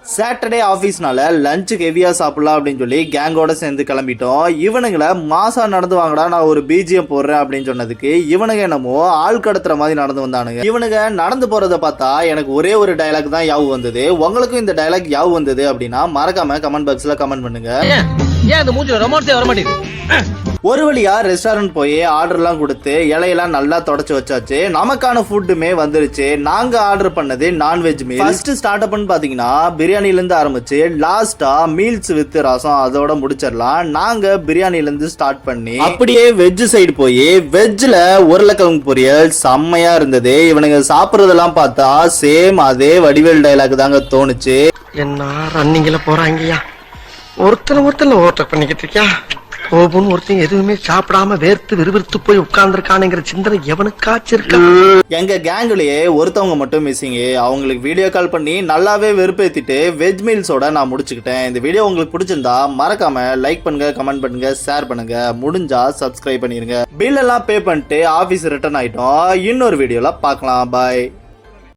Saturday ஆஃபீஸ்னால லஞ்சுக்கு ஹெவியாக சாப்பிடலாம் அப்படின்னு சொல்லி கேங்கோட சேர்ந்து கிளம்பிட்டோம். இவனுங்களை மாசா நடந்து வாங்கடா, நான் ஒரு பிஜிஎம் போடுறேன் அப்படின்னு சொன்னதுக்கு இவனுங்க என்னமோ ஆள் கடத்துற மாதிரி நடந்து வந்தானுங்க. இவனுங்க நடந்து போறத பார்த்தா எனக்கு ஒரே ஒரு டைலாக் தான் யாவு வந்தது. உங்களுக்கும் இந்த டைலாக் யாவு வந்தது அப்படின்னா மறக்காம கமெண்ட் பாக்ஸ்ல கமெண்ட் பண்ணுங்க. ஒரு வழியா ரெஸ்டாரண்ட் போய் ஆர்டர்லாம் கொடுத்து இலையெல்லாம் நல்லா தொடச்சு வச்சாச்சு. நமக்கான ஃபுட்டுமே வந்துருச்சு. நாங்க ஆர்டர் பண்ணது நான்வெஜ் மீல். ஃபர்ஸ்ட் ஸ்டார்ட் அப்னு பாத்தீங்கன்னா பிரியாணில இருந்து ஆரம்பிச்சு லாஸ்டா மீல்ஸ் வித் ரசம் அதோட முடிச்சிடலாம். நாங்க பிரியாணில இருந்து ஸ்டார்ட் பண்ணி அப்படியே வெஜ் சைடு போய் வெஜ்ல உருளைக்கிழங்கு பொரியல் செம்மையா இருந்தது. இவனுங்க சாப்பிடுறதெல்லாம் பார்த்தா சேம் அதே வடிவேல் டைலாக் தாங்க தோணுச்சு. என்ன ரன்னிங்ல போறாங்கய்யா, ஒருத்தர் ஓவர் பண்ணிக்கிட்டு இருக்கியா? கோபுன்னு ஒருத்தன் எதுவுமே சாப்பிடாம வேர்த்து விறுவிறுத்து போய் உட்கார்ந்துருக்கானுங்கிற சிந்தனை எவனுக்காச்சும் இருக்கா? எங்க கேங்குலயே ஒருத்தவங்க மட்டும் மிஸ்ஸிங். அவங்களுக்கு வீடியோ கால் பண்ணி நல்லாவே வெறுப்பேத்திட்டு வெஜ் மீல்ஸோட நான் முடிச்சுக்கிட்டேன். இந்த வீடியோ உங்களுக்கு பிடிச்சிருந்தா மறக்காம லைக் பண்ணுங்க, கமெண்ட் பண்ணுங்க, ஷேர் பண்ணுங்க. முடிஞ்சா சப்ஸ்கிரைப் பண்ணிருங்க. பில் எல்லாம் பே பண்ணிட்டு ஆபீஸ் ரிட்டர்ன் ஆயிட்டோம். இன்னொரு வீடியோல பார்க்கலாம். பாய்.